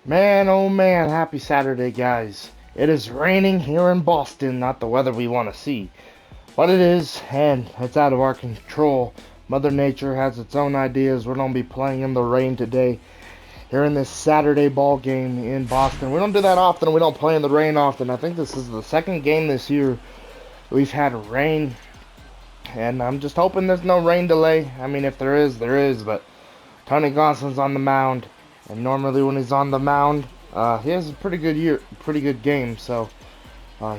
Man, oh man, happy Saturday, guys. It is raining here in Boston, not the weather we want to see. But it is, and it's out of our control. Mother Nature has its own ideas. We're going to be playing in the rain today here in this Saturday ball game in Boston. We don't do that often. We don't play in the rain often. I think this is the second game this year we've had rain, and I'm just hoping there's no rain delay. I mean, if there is, there is, but Tony Gonsolin's on the mound, and normally when he's on the mound, he has a pretty good game. So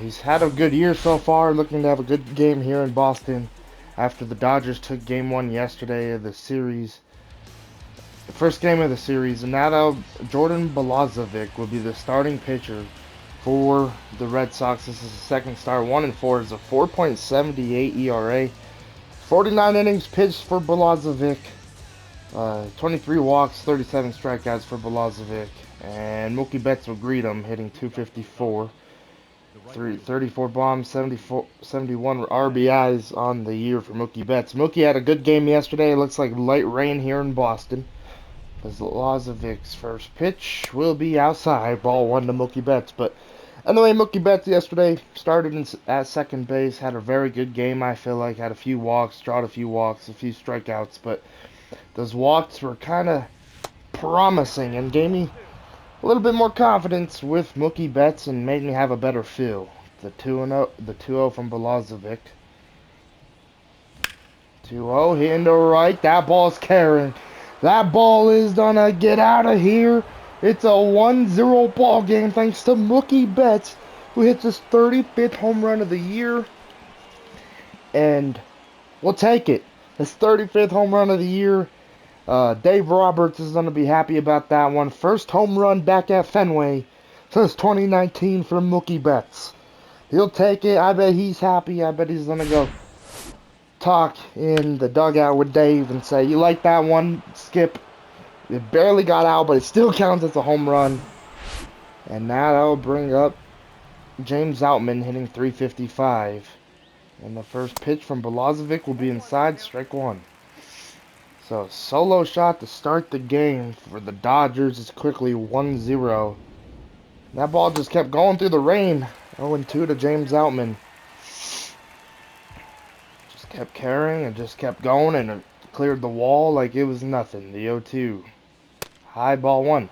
he's had a good year so far. Looking to have a good game here in Boston after the Dodgers took Game 1 yesterday of the series, the first game of the series, and now Jordan Balazovic will be the starting pitcher for the Red Sox. This is the second start. 1-4 is a 4.78 ERA. 49 innings pitched for Balazovic. 23 walks, 37 strikeouts for Balazovic. And Mookie Betts will greet him, hitting 254. 34 bombs, 71 RBIs on the year for Mookie Betts. Mookie had a good game yesterday. It looks like light rain here in Boston. Balazovic's first pitch will be outside. Ball 1 to Mookie Betts. But anyway, Mookie Betts yesterday started at second base. Had a very good game, I feel like. Had a few walks, drawed a few walks, a few strikeouts. But those walks were kind of promising and gave me a little bit more confidence with Mookie Betts and made me have a better feel. The 2-0 from Balazovic. 2-0 hitting to right. That ball's carrying. That ball is gonna get out of here. It's a 1-0 ball game thanks to Mookie Betts, who hits his 35th home run of the year. And we'll take it. His 35th home run of the year. Dave Roberts is going to be happy about that one. First home run back at Fenway since 2019 from Mookie Betts. He'll take it. I bet he's happy. I bet he's going to go talk in the dugout with Dave and say, "You like that one, Skip? It barely got out, but it still counts as a home run." And now that'll bring up James Outman hitting 355. And the first pitch from Balazovic will be inside, strike 1. So, solo shot to start the game for the Dodgers is quickly 1-0. That ball just kept going through the rain. 0-2 to James Outman. Just kept carrying and just kept going, and it cleared the wall like it was nothing. The 0-2. High ball 1.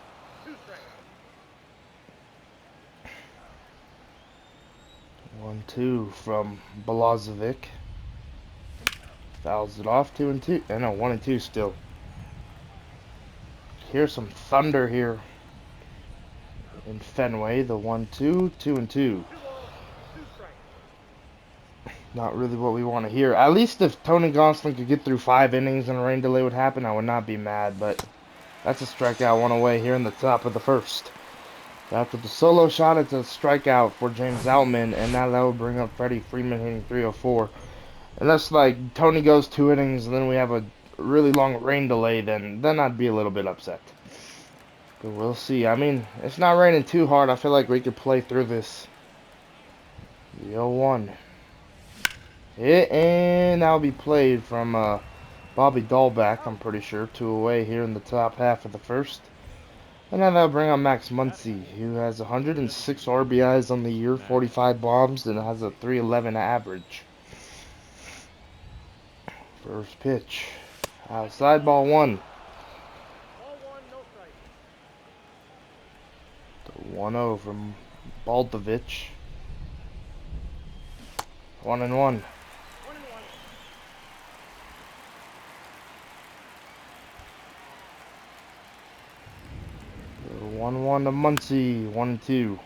1-2 from Balazovic. Fouls it off. 2-2. No, 1-2 still. Here's some thunder here in Fenway. The 1-2, 2-2. Not really what we want to hear. At least if Tony Gonsolin could get through 5 innings and a rain delay would happen, I would not be mad. But that's a strikeout, 1 away here in the top of the first. After the solo shot, it's a strikeout for James Outman, and now that will bring up Freddie Freeman hitting 304. Unless, like, Tony goes 2 innings and then we have a really long rain delay, then I'd be a little bit upset. But we'll see. I mean, it's not raining too hard. I feel like we could play through this. The 0-1. Hit, and that'll be played from Bobby Dahlback, I'm pretty sure. 2 away here in the top half of the first. And now that'll bring on Max Muncy, who has 106 RBIs on the year, 45 bombs, and has a 311 average. First pitch. Outside, ball 1. The 1-0 from Baldovich. 1-1. The 1-1 to Muncy. 1-2.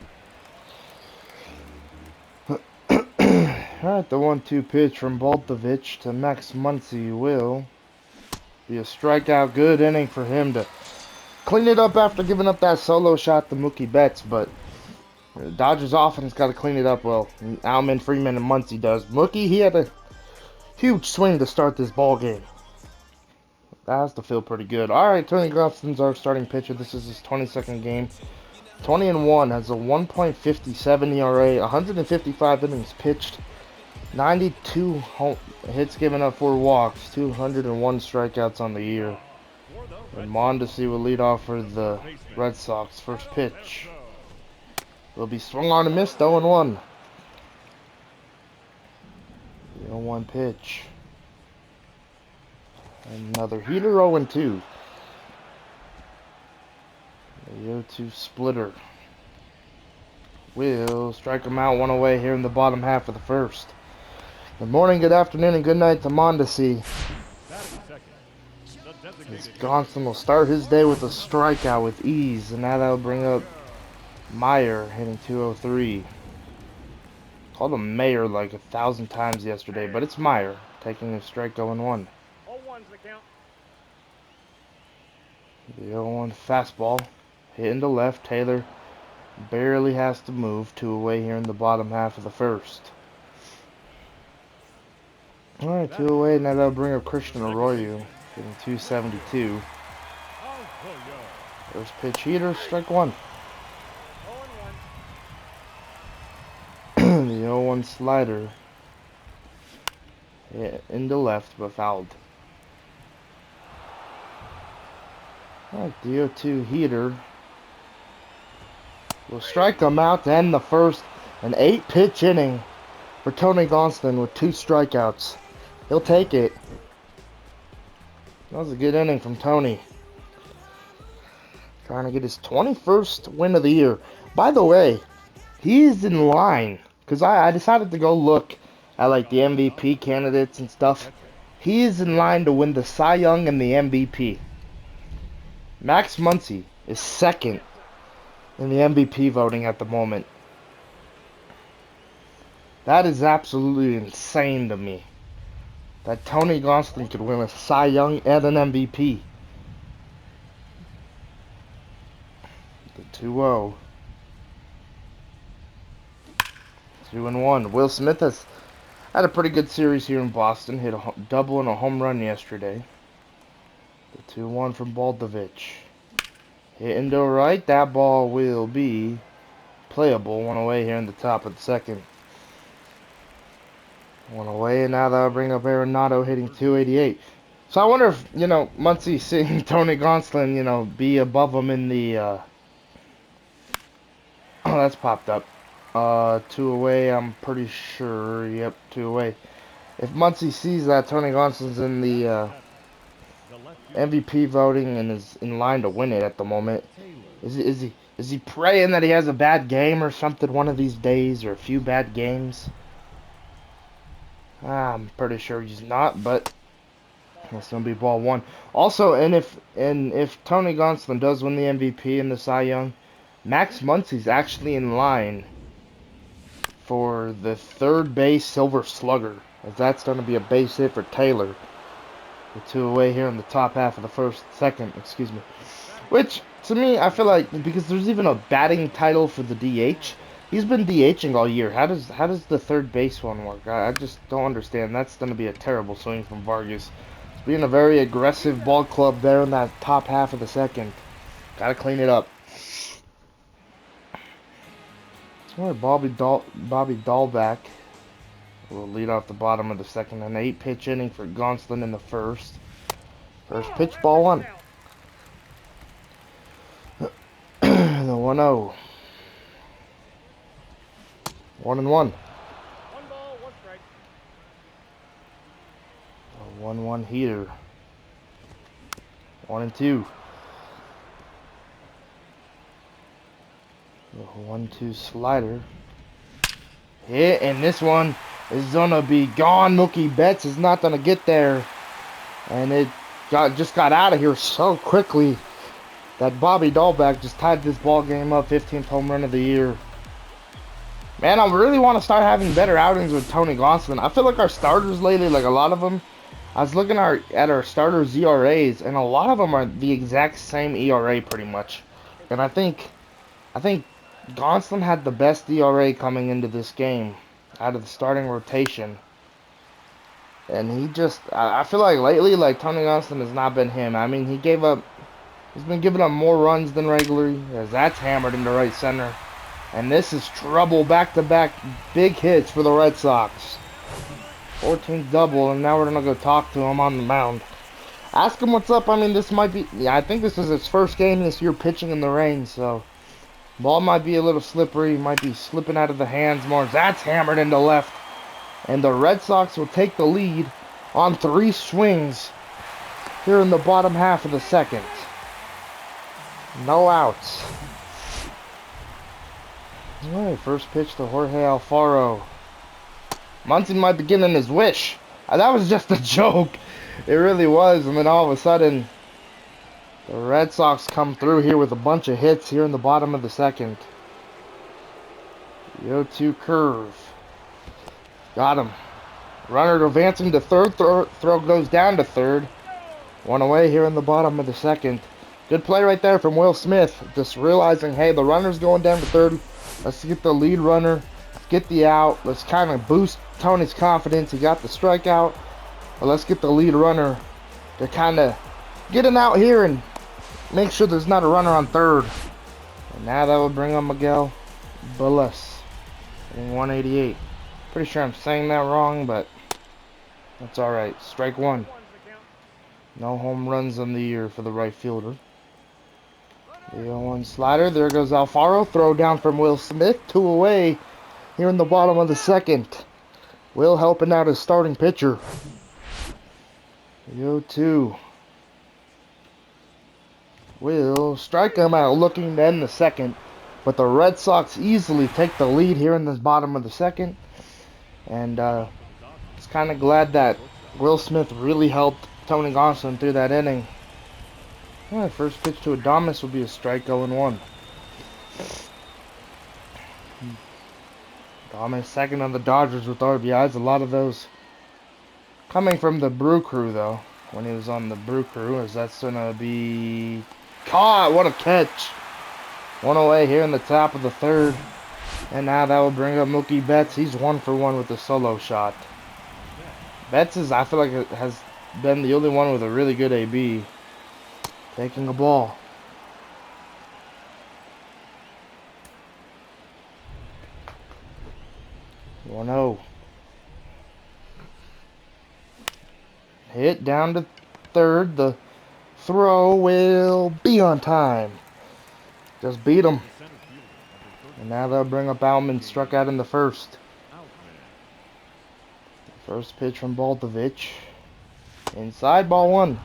Alright, the 1-2 pitch from Baltovich to Max Muncy will be a strikeout. Good inning for him to clean it up after giving up that solo shot to Mookie Betts, but the Dodgers offense got to clean it up well. Outman, Freeman, and Muncy does. Mookie, he had a huge swing to start this ball game. That has to feel pretty good. Alright, Tony Gonsolin's our starting pitcher. This is his 22nd game. 20-1, has a 1.57 ERA, 155 innings pitched, 92 hits given up, 4 walks, 201 strikeouts on the year. And Mondesi will lead off for the Red Sox. First pitch will be swung on and missed. 0-1. The 0-1 pitch. Another heater. 0-2. The 0-2 splitter will strike him out, one away here in the bottom half of the first. Good morning, good afternoon, and good night to Mondesi. Johnson will start his day with a strikeout with ease, and now that'll bring up Meyer hitting 203. Called him Mayer like 1,000 times yesterday, but it's Meyer taking a strike 0-1. The 0-1 fastball hitting to left. Taylor barely has to move. 2 away here in the bottom half of the first. Alright, 2 away. Now that'll bring up Christian Arroyo hitting 272. First pitch heater, strike 1. The 0-1 slider hit into left but fouled. Alright, the 0-2 heater will strike him out to end the first. An 8-pitch inning for Tony Gonsolin with 2 strikeouts. He'll take it. That was a good inning from Tony. Trying to get his 21st win of the year. By the way, he's in line. Because I decided to go look at like the MVP candidates and stuff. He is in line to win the Cy Young and the MVP. Max Muncy is second in the MVP voting at the moment. That is absolutely insane to me. That Tony Gonsolin could win a Cy Young and an MVP. The 2-0. 2-1. Will Smith has had a pretty good series here in Boston. Hit a double and a home run yesterday. The 2-1 from Baldovich. Hit into right. That ball will be playable. 1 away here in the top of the second. 1 away, and now that'll bring up Arenado hitting 288. So I wonder if, Muncy seeing Tony Gonsolin, be above him in the, oh, that's popped up. 2 away, I'm pretty sure. Yep, 2 away. If Muncy sees that Tony Gonsolin's in the, MVP voting and is in line to win it at the moment, is he praying that he has a bad game or something one of these days, or a few bad games? I'm pretty sure he's not, but it's gonna be ball 1. Also, and if Tony Gonsolin does win the MVP and the Cy Young, Max Muncy's actually in line for the 3rd base Silver Slugger, as that's gonna be a base hit for Taylor. The 2 away here in the top half of the second, excuse me. Which, to me, I feel like, because there's even a batting title for the DH, he's been DHing all year. How does the 3rd base one work? I just don't understand. That's going to be a terrible swing from Vargas. It's being a very aggressive ball club there in that top half of the second. Got to clean it up. All right, Bobby Dahlback will lead off the bottom of the second. An 8-pitch inning for Gonsolin in the first. First pitch, ball 1. The 1-0. 1-1. 1 ball, 1 strike. A 1-1 heater. 1-2. The 1-2 slider. Hit, and this one is gonna be gone. Mookie Betts is not gonna get there, and it just got out of here so quickly that Bobby Dahlback just tied this ball game up. 15th home run of the year. Man, I really want to start having better outings with Tony Gonsolin. I feel like our starters lately, like a lot of them, I was looking at our starters' ERAs, and a lot of them are the exact same ERA pretty much. And I think Gonsolin had the best ERA coming into this game out of the starting rotation. And I feel like lately, like Tony Gonsolin has not been him. I mean, he's been giving up more runs than regularly, as that's hammered into right center. And this is trouble, back-to-back big hits for the Red Sox. 14th double, and now we're going to go talk to him on the mound. Ask him what's up. I mean, this might be. Yeah, I think this is his first game this year pitching in the rain, so ball might be a little slippery. Might be slipping out of the hands more. That's hammered into left, and the Red Sox will take the lead on 3 swings here in the bottom half of the second. No outs. All right, first pitch to Jorge Alfaro. Munson might be getting his wish. That was just a joke. It really was. And then all of a sudden, the Red Sox come through here with a bunch of hits here in the bottom of the second. The 0-2 curve. Got him. Runner advancing to third. Throw goes down to third. 1 away here in the bottom of the second. Good play right there from Will Smith. Just realizing, hey, the runner's going down to third. Let's get the lead runner. Let's get the out. Let's kind of boost Tony's confidence. He got the strikeout. But let's get the lead runner to kind of get him out here and make sure there's not a runner on third. And now that will bring on Miguel Bullis in 188. Pretty sure I'm saying that wrong, but that's alright. Strike one. No home runs on the year for the right fielder. The 0-1 slider. There goes Alfaro. Throw down from Will Smith. 2 away here in the bottom of the second. Will helping out his starting pitcher. The 0-2. Will strike him out looking to end the second. But the Red Sox easily take the lead here in the bottom of the second. And just kind of glad that Will Smith really helped Tony Gonsolin through that inning. Alright, first pitch to Adames will be a strike 0-1. Adames second on the Dodgers with RBIs. A lot of those coming from the Brew Crew, though. When he was on the Brew Crew, as that's going to be caught. What a catch. 1 away here in the top of the third. And now that will bring up Mookie Betts. He's 1 for 1 with the solo shot. Betts is, I feel like, has been the only one with a really good AB. Taking a ball. 1-0. Hit down to third. The throw will be on time. Just beat him. And now they'll bring up Alman, struck out in the first. First pitch from Baltovich. Inside, ball 1.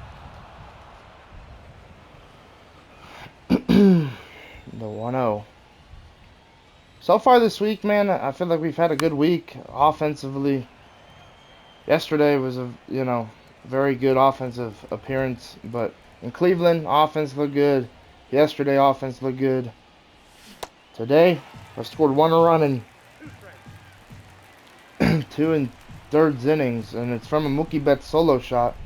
The 1-0. So far this week, man, I feel like we've had a good week offensively. Yesterday was a, very good offensive appearance, but in Cleveland, offense looked good. Yesterday, offense looked good. Today, I scored 1 run in 2 1/3 innings, and it's from a Mookie Betts solo shot.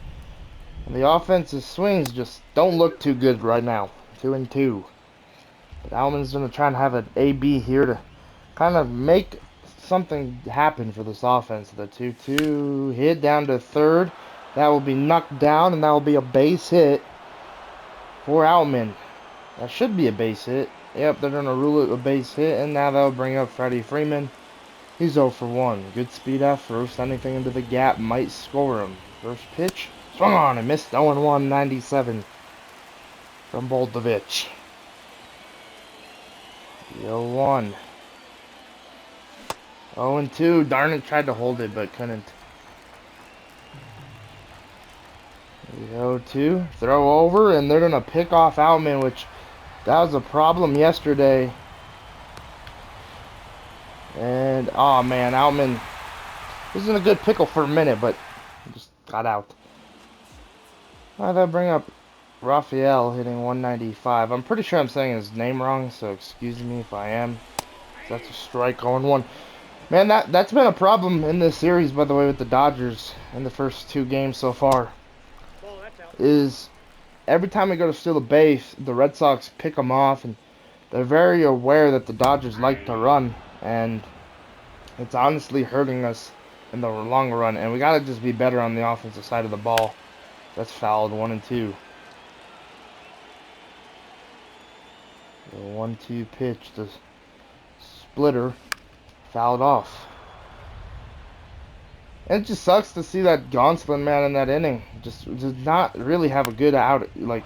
And the offensive swings just don't look too good right now. 2-2. But Alman's going to try and have an AB here to kind of make something happen for this offense. The 2-2 hit down to third. That will be knocked down, and that will be a base hit for Alman. That should be a base hit. Yep, they're going to rule it a base hit, and now they'll bring up Freddie Freeman. He's 0 for 1. Good speed at first. Anything into the gap might score him. First pitch. Swung on and missed. 0-1, 97 from Baltovich. 0-1. 0-2. Darn it, tried to hold it, but couldn't. 0-2. Throw over, and they're going to pick off Alman, which that was a problem yesterday. And, oh man, Alman was in a good pickle for a minute, but just got out. That'll bring up Raphael hitting 195. I'm pretty sure I'm saying his name wrong, so excuse me if I am. That's a strike 0-1. Man, that's been a problem in this series, by the way, with the Dodgers in the first 2 games so far. Is every time we go to steal a base, the Red Sox pick them off, and they're very aware that the Dodgers like to run, and it's honestly hurting us in the long run, and we gotta just be better on the offensive side of the ball. That's fouled. 1-2. The 1-2 pitch, the splitter, fouled off. And it just sucks to see that Gonsolin man in that inning just did not really have a good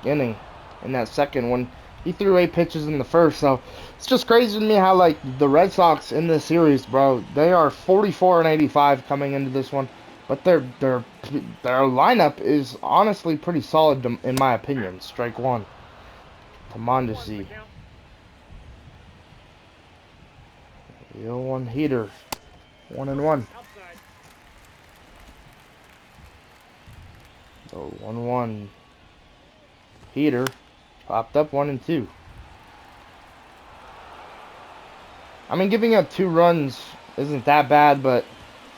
inning in that second one. He threw 8 pitches in the first, so it's just crazy to me how like the Red Sox in this series, bro, they are 44 and 85 coming into this one, but their lineup is honestly pretty solid in my opinion. Strike one to Mondesi. The 0-1 heater, 1-1. Outside. The 1-1 heater popped up 1-2. I mean, giving up 2 runs isn't that bad, but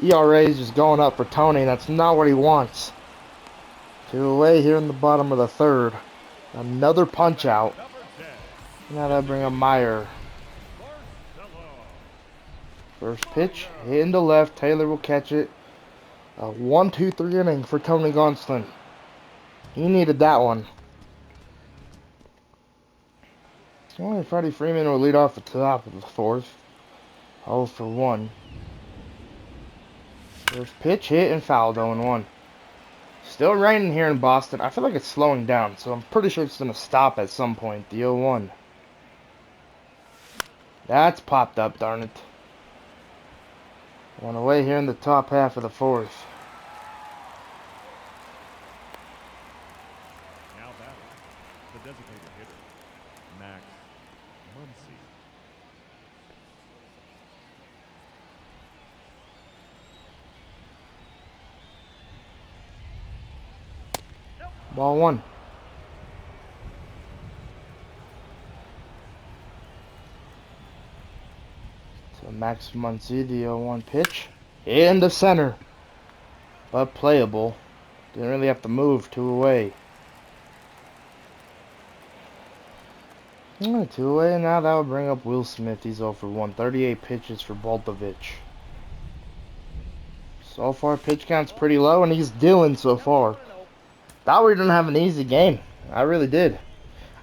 ERA is just going up for Tony. That's not what he wants. 2 away here in the bottom of the third. Another punch out. Now that'll bring up Meyer. First pitch, hit into left. Taylor will catch it. A 1-2-3 inning for Tony Gonsolin. He needed that one. Only Freddie Freeman will lead off the top of the fourth. 0 for 1. First pitch, hit and fouled, 0-1. Still raining here in Boston. I feel like it's slowing down, so I'm pretty sure it's going to stop at some point. The 0-1. That's popped up, darn it. 1 away here in the top half of the fourth. Now batting, the designated hitter, Max Muncy. Ball 1. So Max Muncy, the 0-1 pitch. Into center. But playable. Didn't really have to move. 2 away. 2 away, and now that would bring up Will Smith. He's 0 for 1. 38 pitches for Boltovich. So far, pitch count's pretty low, and he's dealing so far. Thought we didn't have an easy game. I really did.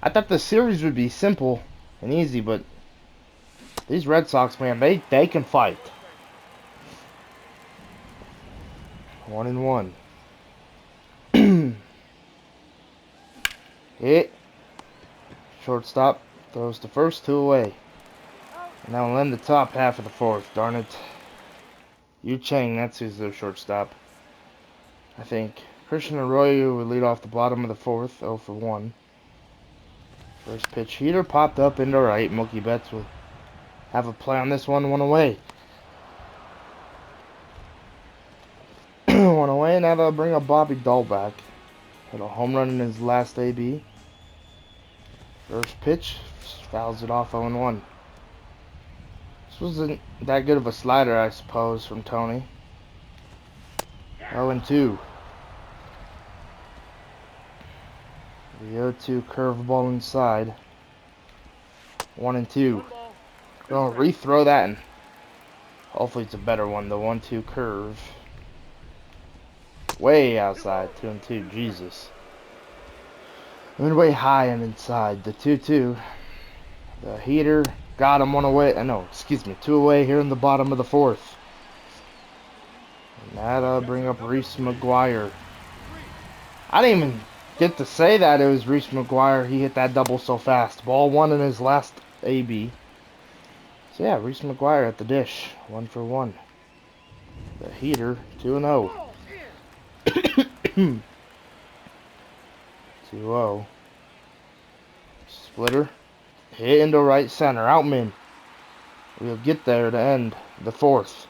I thought the series would be simple and easy, but these Red Sox, man, they can fight. 1-1. Hit. Shortstop throws to first, 2 away. And now we'll end the top half of the fourth. Darn it. Yu Chang, that's who's their shortstop. I think Christian Arroyo will lead off the bottom of the fourth, 0 for 1. First pitch heater popped up into right. Mookie Betts will have a play on this one. 1 away. 1 away. Now they'll bring up Bobby Dahl back. Hit a home run in his last AB. First pitch fouls it off. 0-1. This wasn't that good of a slider, I suppose, from Tony. 0-2. The 0-2 curveball inside. 1-2. Gonna rethrow that, and hopefully it's a better one. The 1-2 curve. Way outside. 2-2. Jesus. I mean, way high and inside. The 2-2. The heater got him 1 away. No, excuse me. 2 away here in the bottom of the fourth. And that'll bring up Reese McGuire. I didn't even get to say that it was Reese McGuire. He hit that double so fast. Ball 1 in his last AB. So yeah, Reese McGuire at the dish. 1 for 1. The heater, 2-0. 2-0. Splitter. Hit into right center. Outman. We'll get there to end the fourth.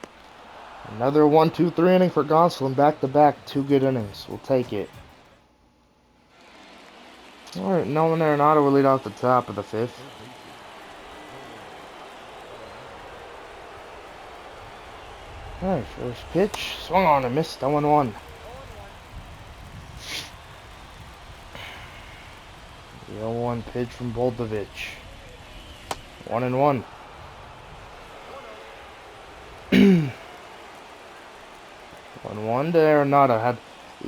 Another 1-2-3 inning for Gonsolin. Back-to-back. 2 good innings. We'll take it. Alright, Nolan Arenado will lead off the top of the fifth. Alright, first pitch. Swung on and missed. 0-1. The 0-1 pitch from Boltovich. 1-1. 1-1 to Arenado. Had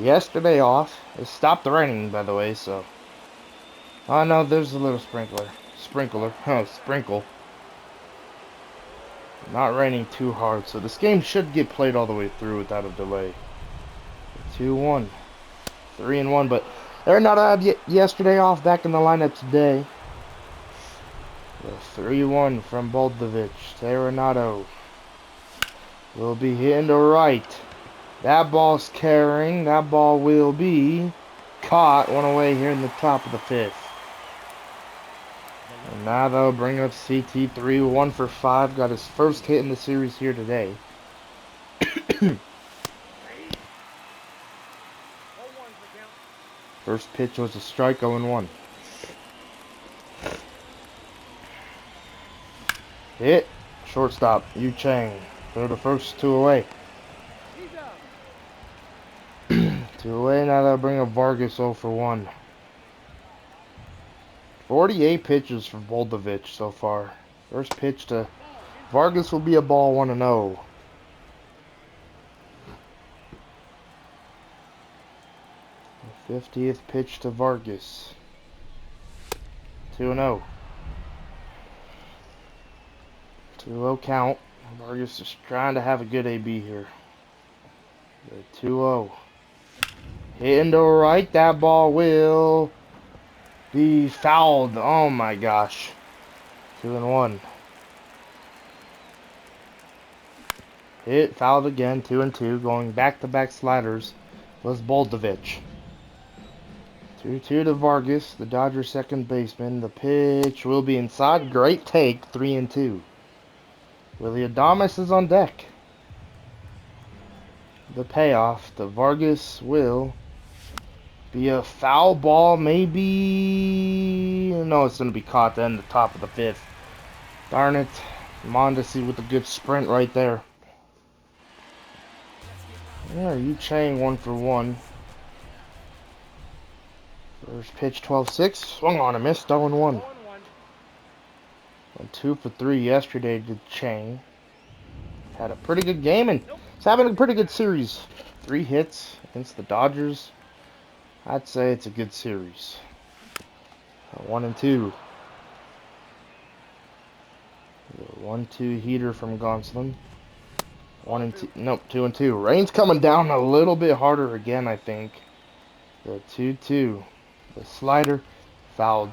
yesterday off. It stopped raining, by the way, so. Oh no, there's a little sprinkler. Sprinkler. Oh, sprinkle. Not raining too hard, so this game should get played all the way through without a delay. 2-1. 3-1, but they're not out yesterday off, back in the lineup today. The 3-1 from Boldovich. Arenado will be hitting to right. That ball's carrying. That ball will be caught. One away here in the top of the 5th. And now they'll bring up CT3, 1 for 5. Got his first hit in the series here today. 1-1 for count. First pitch was a strike, 0-1. Hit. Shortstop, Yu Chang. Throw the first 2 away. He's up. 2 away, now they'll bring up Vargas 0 for 1. 48 pitches for Boldovich so far. First pitch to Vargas will be a ball, 1-0. The 50th pitch to Vargas. 2-0. 2-0 count. Vargas is trying to have a good AB here. The 2-0. Hitting to right. That ball will be fouled. Oh my gosh. 2-1. Hit, fouled again. 2-2. Going back-to-back sliders was Boldovich. 2-2 to Vargas, the Dodgers second baseman. The pitch will be inside. Great take. 3-2. Willie Adames is on deck. The payoff to Vargas will be a foul ball, maybe. No, it's going to be caught then, the top of the 5th. Darn it. Mondesi with a good sprint right there. Yeah, Yu Chang 1 for 1. First pitch 12-6. Swung on and missed, 0-1. 1-1. Went 2 for 3 yesterday to Chang. Had a pretty good game and he's having a pretty good series. 3 hits against the Dodgers. I'd say it's a good series. 1-2. The 1-2 heater from Gonsolin. 1-2. Nope, 2-2. Rain's coming down a little bit harder again, I think. The 2-2. The slider fouled.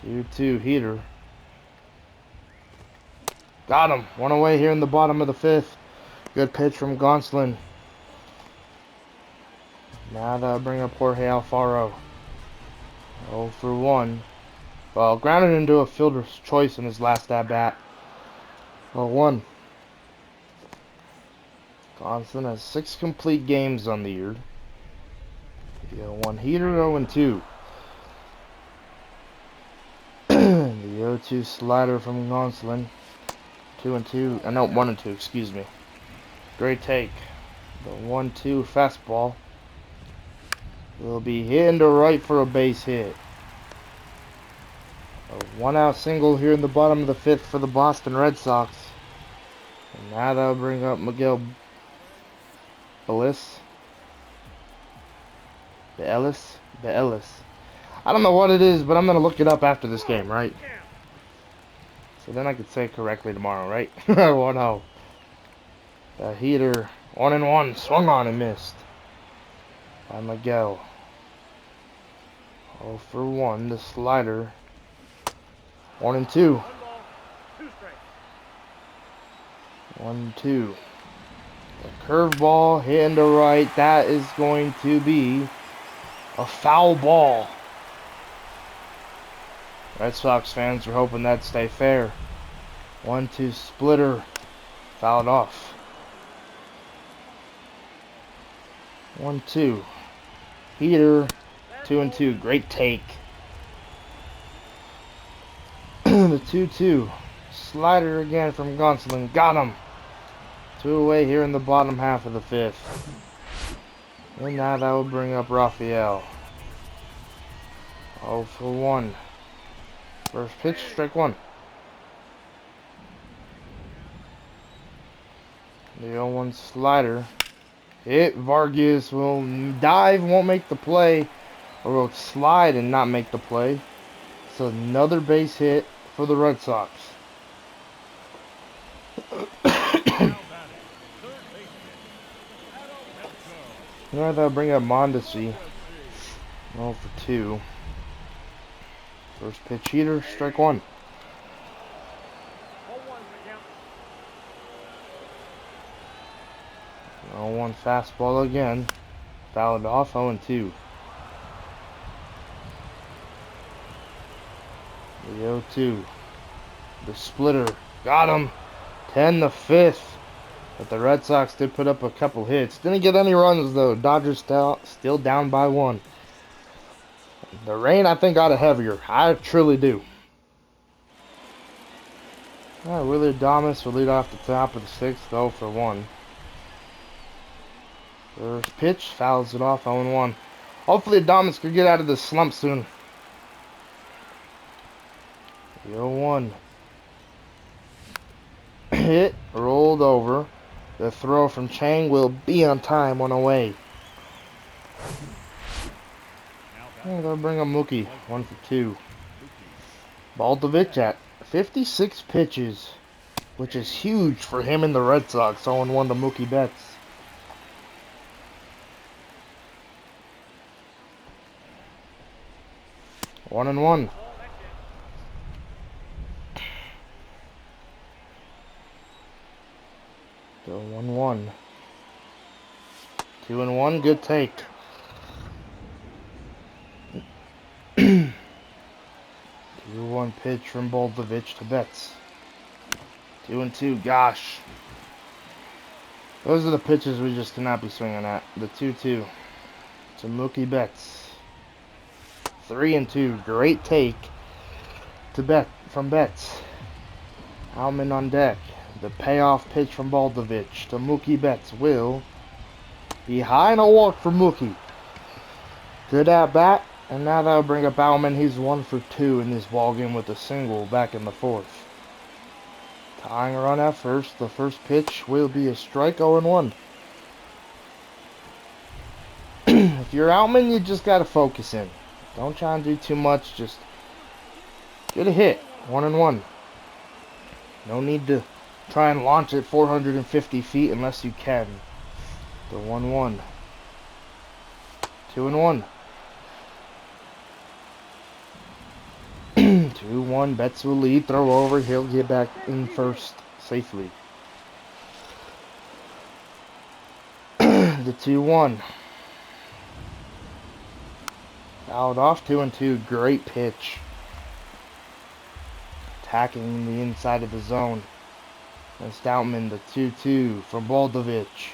2-2 heater. Got him. 1 away here in the bottom of the 5th. Good pitch from Gonsolin. Now they'll bring up Jorge Alfaro. 0 for 1. Well, grounded into a fielder's choice in his last at-bat. 0-1. Gonsolin has 6 complete games on the year. The 0-1 heater, 0-2. The 0-2 slider from Gonsolin. 2-2. No, 1-2, excuse me. Great take. The 1-2 fastball will be hitting to right for a base hit. A 1-out single here in the bottom of the 5th for the Boston Red Sox. And now they'll bring up Miguel Bellis. I don't know what it is, but I'm going to look it up after this game, right? So then I could say it correctly tomorrow, right? 1-0. The heater, 1-1, swung on and missed by Miguel. 0 for 1, the slider. 1-2. 1 ball, 2 strikes. 1-2. The curveball hitting to right. That is going to be a foul ball. Red Sox fans were hoping that'd stay fair. 1-2 splitter. Fouled off. 1-2. Heater. 2-2. Great take. The 2-2. Slider again from Gonsolin. Got him. 2 away here in the bottom half of the 5th. And now that will bring up Rafael. 0 for 1. First pitch, strike 1. The 0-1 slider. Hit. Vargas will dive, won't make the play. Or will slide and not make the play. That's another base hit for the Red Sox. Now batting, third baseman. Let's go. You know, they'll bring up Mondesi. Let's see. 0 for 2. First pitch heater, strike one. 0-1 the count. 0-1 fastball again. Fouled off, 0-2. The 0-2. The splitter. Got him. 10 the 5th. But the Red Sox did put up a couple hits. Didn't get any runs though. Dodgers still down by 1. The rain, I think, got it heavier. I truly do. Willie Adames will lead off the top of the 6th, 0 for 1. First pitch, fouls it off, 0-1. Hopefully Adames could get out of this slump soon. 0-1. Hit, rolled over. The throw from Chang will be on time, on away. Now They'll bring up Mookie, 1 for 2. Baldovich at 56 pitches, which is huge for him and the Red Sox. 0-1 to Mookie Betts. One and one. So 1-1. 2-1, good take. 2-1 pitch from Baldovich to Betts. 2-2, gosh. Those are the pitches we just cannot be swinging at. The 2-2 to Mookie Betts. 3-2, great take to from Betts. Alman on deck. The payoff pitch from Baldovich to Mookie Betts will be high, and a walk for Mookie. Good at bat, and now that'll bring up Alman. He's 1 for 2 in this ballgame with a single back in the 4th. Tying run at first. The first pitch will be a strike, 0-1. If you're Alman, you just gotta focus in. Don't try and do too much. Just get a hit, 1-1. No need to try and launch it 450 feet unless you can. The 1-1. 2-1. 2-1. Betts will lead. Throw over. He'll get back in first safely. The 2-1. Fouled off. 2-2. Great pitch. Attacking the inside of the zone. And Stoutman, the 2-2 from Baldovich,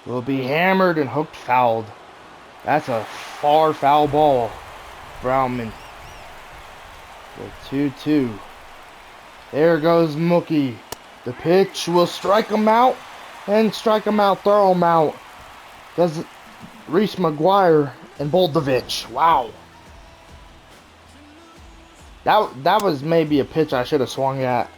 will be hammered and hooked fouled. That's a far foul ball for Stoutman. The 2-2. There goes Mookie. The pitch will strike him out. And strike him out, throw him out. Does Reese McGuire and Baldovich. Wow. That was maybe a pitch I should have swung at.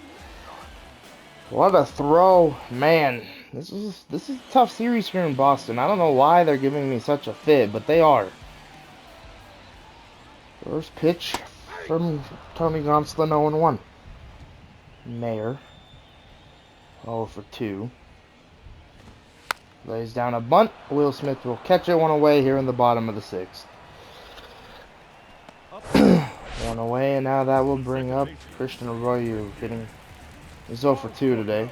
What a throw, man. This is a tough series here in Boston. I don't know why they're giving me such a fit, but they are. First pitch from Tony Gonsolin, 0-1. Mayer, 0 for 2. Lays down a bunt. Will Smith will catch it, 1 away here in the bottom of the 6th. 1 away, and now that will bring up Christian Arroyo hitting. He's 0 for 2 today.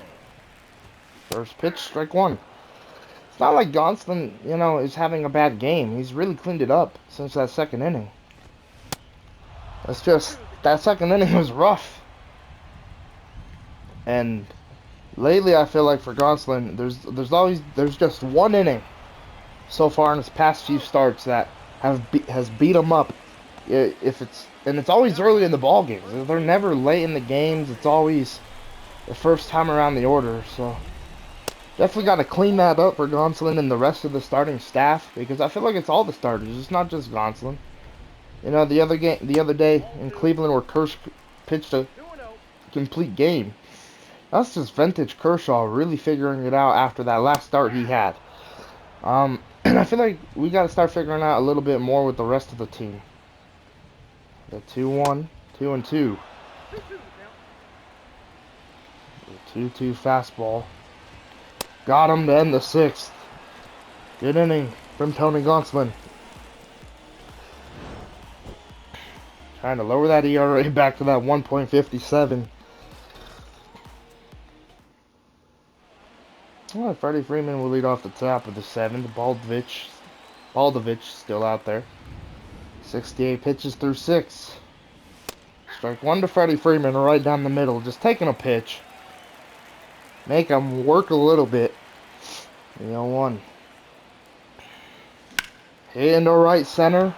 First pitch, strike 1. It's not like Gonsolin, is having a bad game. He's really cleaned it up since that 2nd inning. That's just, that 2nd inning was rough. And lately I feel like for Gonsolin, there's just 1 inning so far in his past few starts that has beat him up. And it's always early in the ball games. They're never late in the games. It's always the first time around the order, so definitely got to clean that up for Gonsolin and the rest of the starting staff, because I feel like it's all the starters. It's not just Gonsolin. The other day in Cleveland where Kershaw pitched a complete game. That's just vintage Kershaw really figuring it out after that last start he had. And I feel like we got to start figuring out a little bit more with the rest of the team. The 2-1, 2-2. 2-2 the count. The 2-2 fastball. Got him to end the 6th. Good inning from Tony Gonsolin. Trying to lower that ERA back to that 1.57. Well, Freddie Freeman will lead off the top of the 7th. Baldovich still out there. 68 pitches through 6. Strike 1 to Freddie Freeman right down the middle. Just taking a pitch. Make him work a little bit. 3-0-1. Hit into right center.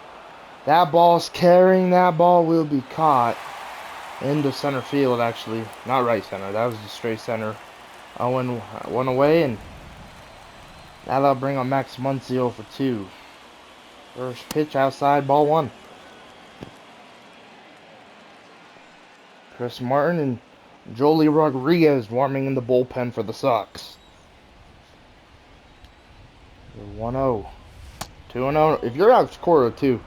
That ball's carrying. That ball will be caught into center field, actually. Not right center. That was the straight center. Owen one away, and now they'll bring on Max Muncio for 2. First pitch outside, ball 1. Chris Martin and Joely Rodriguez warming in the bullpen for the Sox. 1-0. 2-0. If you're Alex Cora, too,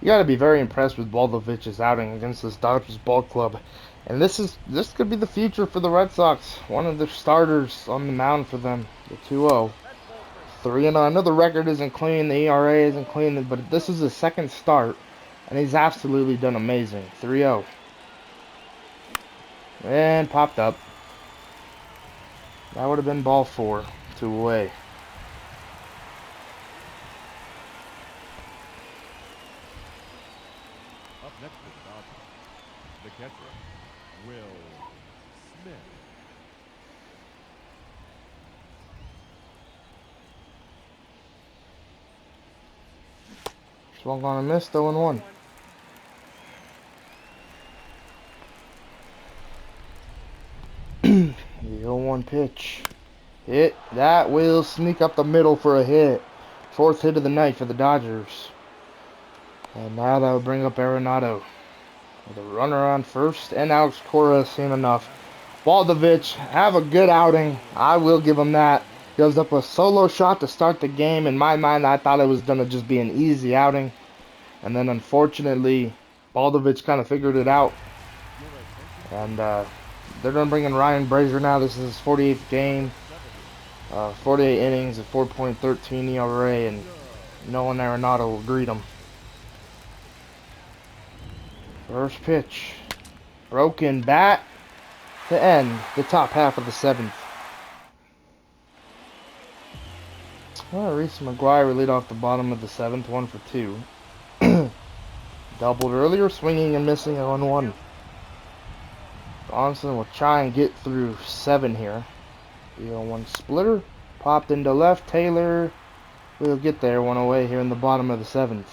you got to be very impressed with Baldovich's outing against this Dodgers ball club. And this could be the future for the Red Sox. One of the starters on the mound for them. The 2-0. 3-0. I know the record isn't clean, the ERA isn't clean, but this is his second start, and he's absolutely done amazing. 3-0. And popped up. That would have been ball 4. 2 away. Up next for the Dodgers, the catcher, Will Smith. Swung on a miss, 0-1. The 0-1 pitch. Hit. That will sneak up the middle for a hit. 4th hit of the night for the Dodgers. And now that will bring up Arenado. With a runner on first, and Alex Cora seen enough. Baldovich, have a good outing. I will give him that. Gives up a solo shot to start the game. In my mind, I thought it was going to just be an easy outing. And then, unfortunately, Baldovich kind of figured it out. And they're going to bring in Ryan Brazier now. This is his 48th game. 48 innings, a 4.13 ERA, and no one Arenado will greet him. First pitch. Broken bat to end the top half of the 7th. Well, Reese McGuire will lead off the bottom of the 7th, 1 for 2. Doubled earlier, swinging and missing at 1-1. Johnson will try and get through 7 here. 0-1 splitter. Popped into left. Taylor will get there, 1 away here in the bottom of the 7th.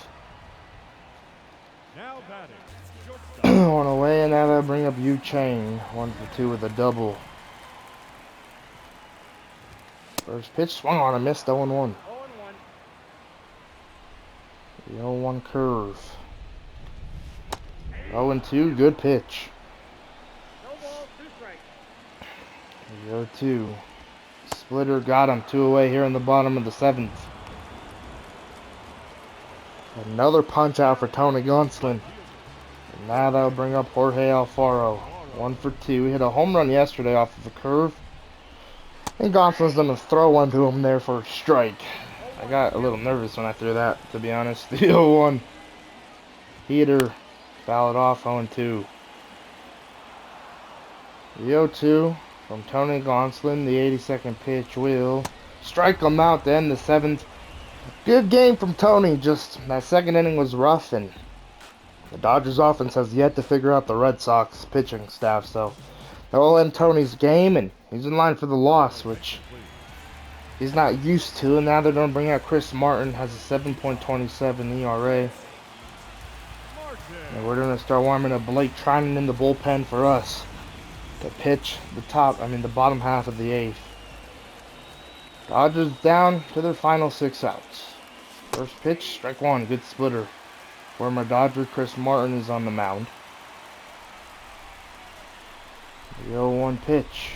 Now batting, 1 away, and now they'll bring up Yu Chang. 1 for 2 with a double. First pitch swung on a miss, 0-1. 0-1. 0-1 curve. 0-2, good pitch. No ball, 2 strikes. 0-2. Splitter got him, 2 away here in the bottom of the 7th. Another punch out for Tony Gonsolin. And now that'll bring up Jorge Alfaro. 1 for 2. He hit a home run yesterday off of a curve. And Gonsolin's going to throw one to him there for a strike. I got a little nervous when I threw that, to be honest. The 0-1 heater. Foul it off, 0-2. The 0-2 from Tony Gonsolin. The 82nd pitch will strike him out to end the 7th. Good game from Tony. Just that second inning was rough, and the Dodgers offense has yet to figure out the Red Sox pitching staff. So they'll end Tony's game, and he's in line for the loss, which he's not used to. And now they're going to bring out Chris Martin. Has a 7.27 ERA. And we're going to start warming up Blake Trinan in the bullpen for us to pitch the bottom half of the 8th. Dodgers down to their final 6 outs. First pitch, strike 1, good splitter. Former Dodger Chris Martin is on the mound. The 0-1 pitch.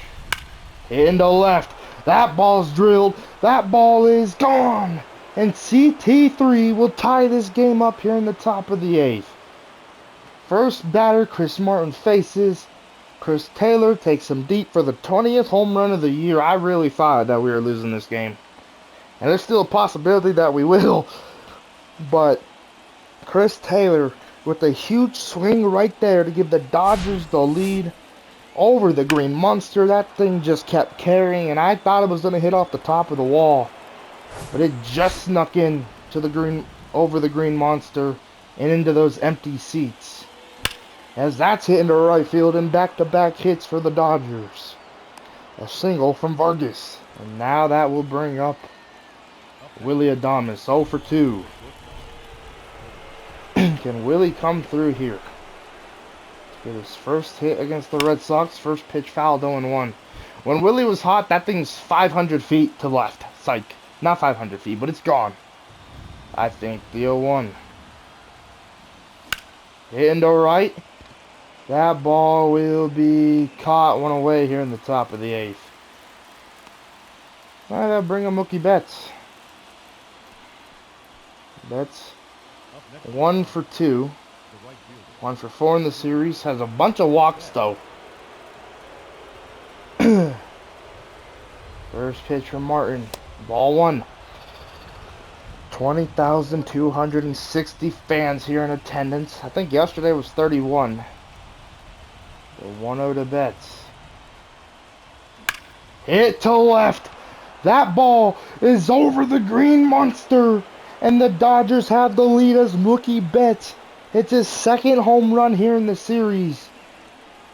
Hit into left. That ball's drilled. That ball is gone. And CT3 will tie this game up here in the top of the 8th. First batter, Chris Martin faces. Chris Taylor takes him deep for the 20th home run of the year. I really thought that we were losing this game. And there's still a possibility that we will. But Chris Taylor with a huge swing right there to give the Dodgers the lead over the Green Monster. That thing just kept carrying, and I thought it was going to hit off the top of the wall. But it just snuck in to the green, over the Green Monster and into those empty seats. As that's hitting to right field and back-to-back hits for the Dodgers. A single from Vargas. And now that will bring up Willie Adames, 0 for 2. Can Willie come through here? Get his first hit against the Red Sox. First pitch fouled, 0-1. When Willie was hot, that thing's 500 feet to left. Psych. Not 500 feet, but it's gone. I think the 0-1. Hitting to right. That ball will be caught one away here in the top of the 8th. Alright, that'll bring up Mookie Betts. Betts 1 for 2. 1 for 4 in the series. Has a bunch of walks though. First pitch from Martin. Ball 1. 20,260 fans here in attendance. I think yesterday was 31. The 1-0 to Betts. Hit to left. That ball is over the Green Monster. And the Dodgers have the lead as Mookie Betts. It's his second home run here in the series.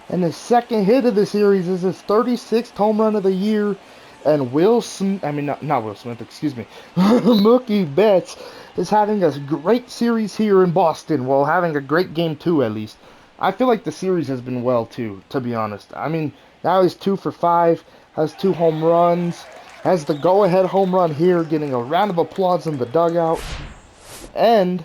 And his second hit of the series is his 36th home run of the year. And not Will Smith, excuse me. Mookie Betts is having a great series here in Boston. Well, having a great game too, at least. I feel like the series has been well too, to be honest. I mean, now he's 2 for 5, has 2 home runs, has the go-ahead home run here, getting a round of applause in the dugout, and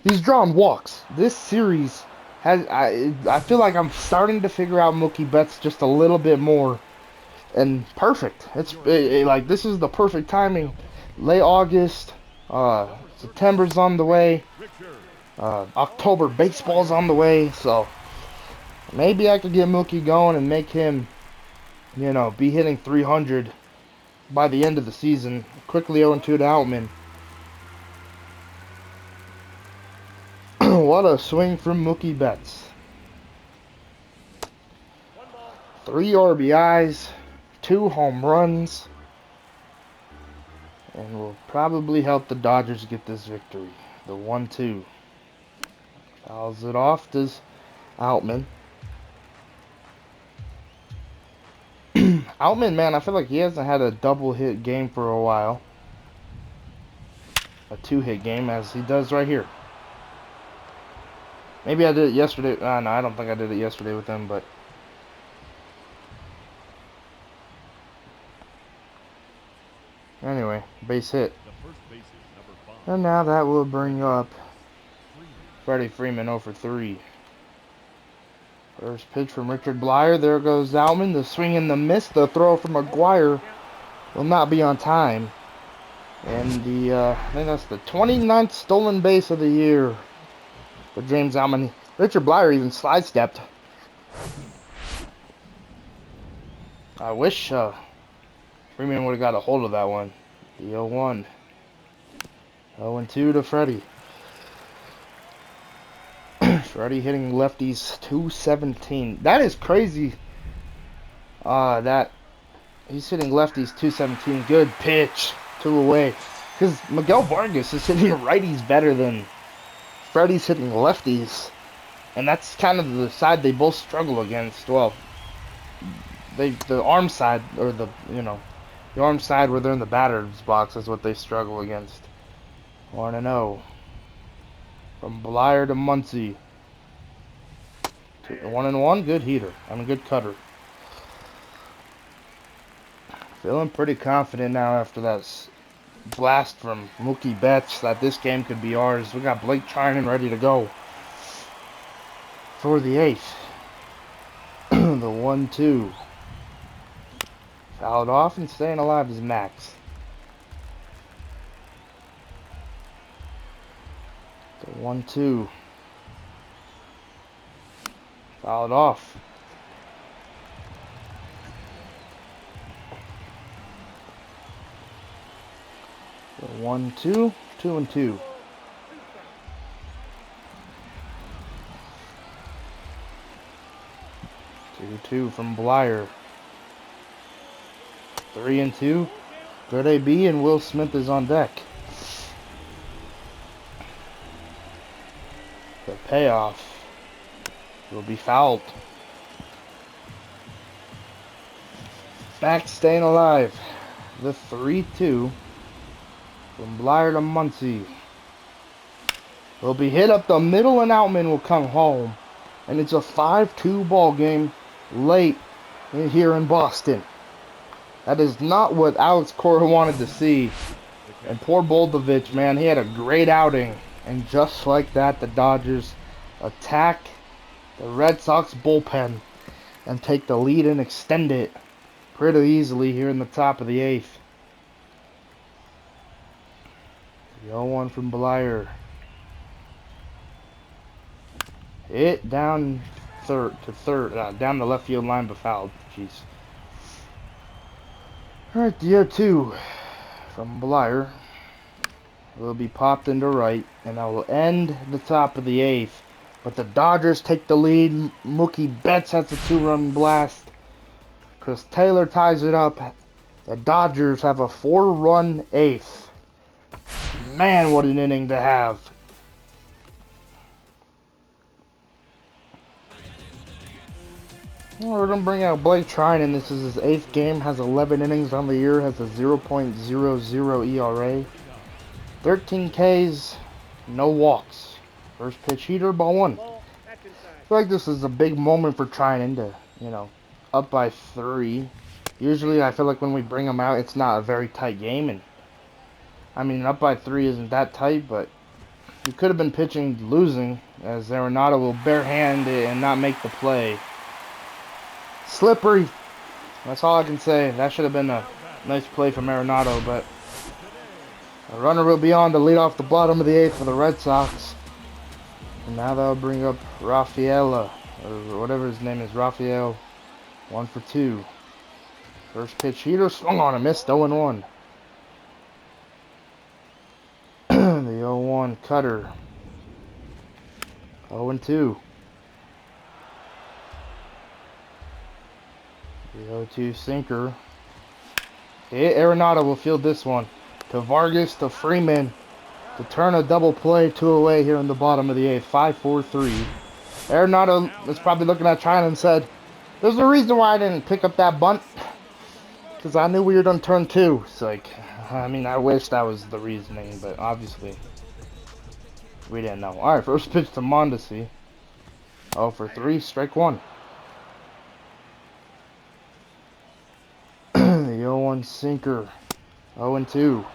he's drawn walks. This series has, I feel like I'm starting to figure out Mookie Betts just a little bit more, and perfect. Like, this is the perfect timing. Late August, September's on the way. October baseball's on the way, so maybe I could get Mookie going and make him, be hitting 300 by the end of the season. Quickly 0-2 to Outman. What a swing from Mookie Betts. 3 RBIs, 2 home runs, and will probably help the Dodgers get this victory. The 1-2. Fouls it off to Outman. Outman, man, I feel like he hasn't had a double hit game for a while. A 2-hit game, as he does right here. Maybe I did it yesterday. No, I don't think I did it yesterday with him, but anyway, base hit. And now that will bring up Freddie Freeman 0 for 3. First pitch from Richard Blyer. There goes Outman. The swing and the miss. The throw from McGuire will not be on time. And I think that's the 29th stolen base of the year for James Outman. Richard Blyer even sidestepped. I wish Freeman would have got a hold of that one. The 0-1. 0-2 to Freddie. Freddie hitting lefties 217. That is crazy. That he's hitting lefties 217. Good pitch. 2 away. Because Miguel Vargas is hitting righties better than Freddie's hitting lefties. And that's kind of the side they both struggle against. Well, the arm side, or the arm side where they're in the batter's box is what they struggle against. 1-0. From Blyer to Muncy. 1-1, good heater. Good cutter. Feeling pretty confident now after that blast from Mookie Betts that this game could be ours. We got Blake Trinan ready to go for the 8th. The 1-2. Fouled off and staying alive is Max. The 1-2. Fouled off. So 1-2, 2-2. 2-2 from Blyer. 3-2. Good AB and Will Smith is on deck. The payoff will be fouled. Back staying alive. The 3-2 from Blyer to Muncie will be hit up the middle and Outman will come home. And it's a 5-2 ball game late here in Boston. That is not what Alex Cora wanted to see. And poor Boldovich, man, he had a great outing. And just like that, the Dodgers attack the Red Sox bullpen and take the lead and extend it pretty easily here in the top of the 8th. The 0-1 from Blyer. Hit down down the left field line, but fouled. Jeez. Alright, the 0-2 from Blyer will be popped into right, and that will end the top of the 8th. But the Dodgers take the lead. Mookie Betts has a 2-run blast. Chris Taylor ties it up. The Dodgers have a 4-run 8th. Man, what an inning to have. Well, we're going to bring out Blake Trinan. This is his 8th game. Has 11 innings on the year. Has a 0.00 ERA. 13 Ks. No walks. First pitch heater, ball 1. I feel like this is a big moment for Trinan to, up by 3. Usually I feel like when we bring him out, it's not a very tight game. And I mean, up by 3 isn't that tight, but he could have been pitching losing, as Arenado will barehand it and not make the play. Slippery. That's all I can say. That should have been a nice play from Arenado, but a runner will be on to lead off the bottom of the 8th for the Red Sox. And now that'll bring up Rafaela, or whatever his name is, Rafael. 1 for 2. First pitch heater, swung on and missed, 0-1. The 0-1 cutter. 0-2. The 0-2 sinker. Arenado will field this one. To Vargas, to Freeman. To turn a double play, 2 away here in the bottom of the 8th. 5-4-3. Arenado is probably looking at China and said, "There's a reason why I didn't pick up that bunt. Because I knew we were done turn 2. It's like, I mean, I wish that was the reasoning, but obviously we didn't know. Alright, first pitch to Mondesi. 0 for 3, strike 1. The 0-1 sinker. 0-2.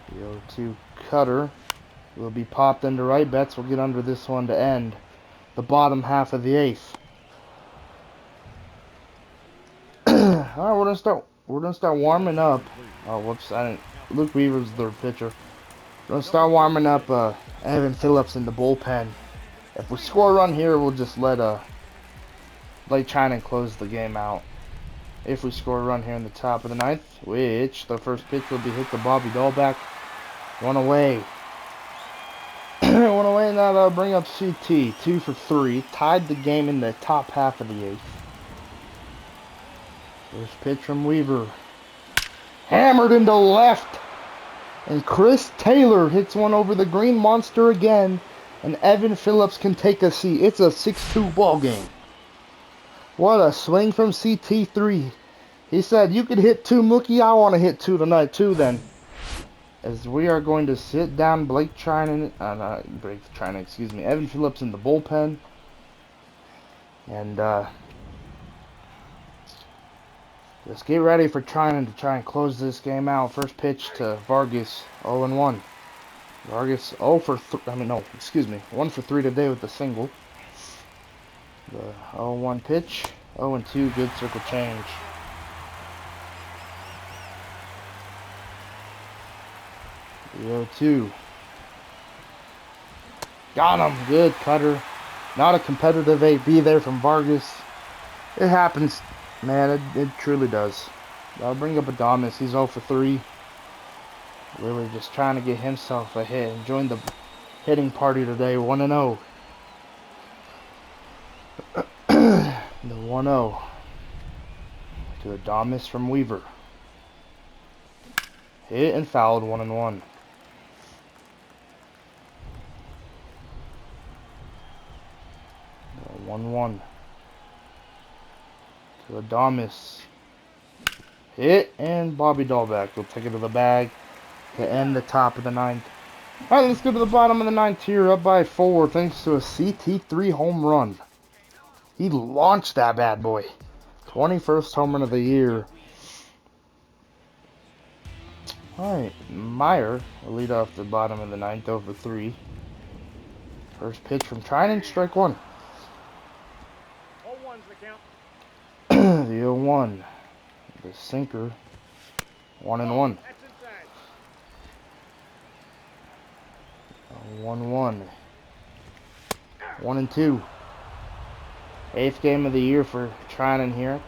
The 0-2 cutter will be popped into right. Betts will get under this one to end the bottom half of the 8th. Alright, we're gonna start warming up. Oh, whoops, Luke Weaver's the pitcher. We're gonna start warming up Evan Phillips in the bullpen. If we score a run here, we'll just let China close the game out. If we score a run here in the top of the 9th, which the first pitch will be hit to Bobby Dahlbeck. 1 away. 1 away, now that'll bring up CT. 2 for 3. Tied the game in the top half of the 8th. First pitch from Weaver. Hammered into left. And Chris Taylor hits one over the green monster again. And Evan Phillips can take a seat. It's a 6-2 ball game. What a swing from CT3. He said, "You could hit 2, Mookie. I want to hit 2 tonight too then." As we are going to sit down Evan Phillips in the bullpen. And just get ready for Trinan to try and close this game out. First pitch to Vargas, 0-1. Vargas 1 for 3 today with the single. The 0-1 pitch, 0-2, good circle change. The 0-2. Got him. Good cutter. Not a competitive AB there from Vargas. It happens, man. It truly does. I'll bring up Adames. He's 0 for 3. Really just trying to get himself a hit and join the hitting party today. 1-0. The 1-0 to Adames from Weaver. Hit and fouled. 1-1. 1-1 to Adames. Hit and Bobby Dahlbeck will take it to the bag to end the top of the ninth. Alright, let's go to the bottom of the ninth here, up by 4 thanks to a CT3 home run. He launched that bad boy. 21st home run of the year. Alright, Meyer will lead off the bottom of the ninth over 3. First pitch from Trinan, strike 1. 0-1's the count. The 0-1. The sinker. 1-1. That's inside. 1-1. 1-2. 8th game of the year for Trinan here.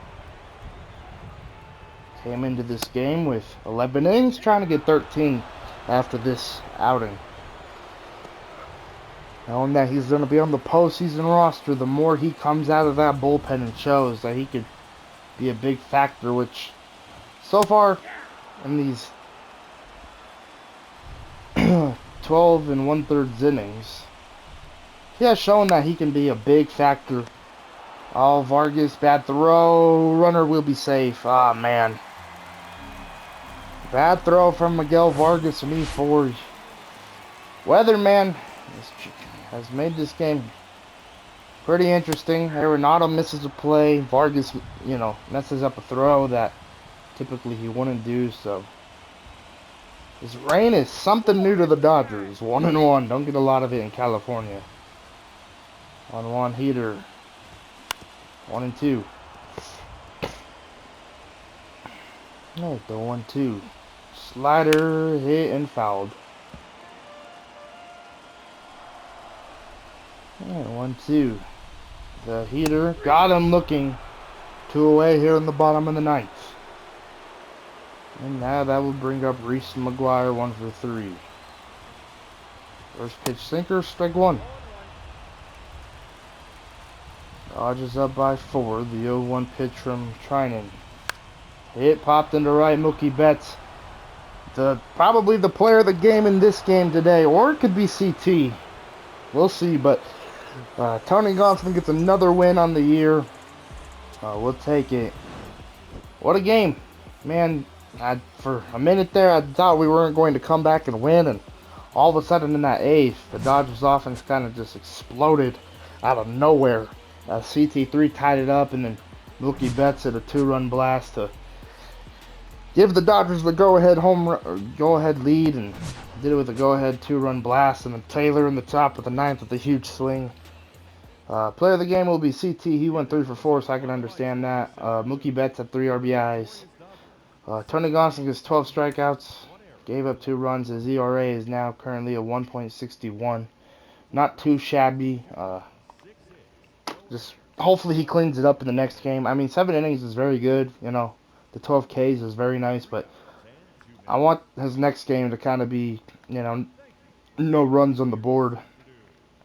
Came into this game with 11 innings, trying to get 13 after this outing. Knowing that he's going to be on the postseason roster, the more he comes out of that bullpen and shows that he could be a big factor, which so far in these 12 and 1/3 innings, he has shown that he can be a big factor. Oh, Vargas, bad throw. Runner will be safe. Ah, man. Bad throw from Miguel Vargas from E4. Weatherman has made this game pretty interesting. Arenado misses a play. Vargas, messes up a throw that typically he wouldn't do. So this rain is something new to the Dodgers. 1-1. Don't get a lot of it in California. 1-1 heater. 1-2. No, the 1-2. Slider, hit, and fouled. Yeah, 1-2. The heater got him looking 2 away here in the bottom of the ninth. And now that will bring up Reese McGuire 1 for 3. First pitch sinker, strike 1. Dodgers up by 4. The 0-1 pitch from Trinan. Hit popped into right. Mookie Betts, probably the player of the game in this game today, or it could be CT. We'll see. But Tony Gonsolin gets another win on the year. We'll take it. What a game, man! For a minute there, I thought we weren't going to come back and win, and all of a sudden in that 8th, the Dodgers offense kind of just exploded out of nowhere. CT3 tied it up, and then Mookie Betts hit a 2-run blast to give the Dodgers the go-ahead lead, and did it with a go-ahead 2-run blast. And then Taylor in the top of the 9th with a huge swing. Player of the game will be CT. He went 3 for 4, so I can understand that. Mookie Betts had 3 RBIs. Tony Gonsolin gets 12 strikeouts. Gave up 2 runs. His ERA is now currently a 1.61. Not too shabby. Just hopefully he cleans it up in the next game. I mean, 7 innings is very good. The 12 Ks is very nice, but I want his next game to kind of be, no runs on the board.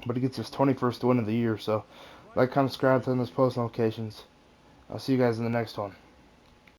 But he gets his 21st win of the year, so like, comment, subscribe, turn those post notifications. I'll see you guys in the next one.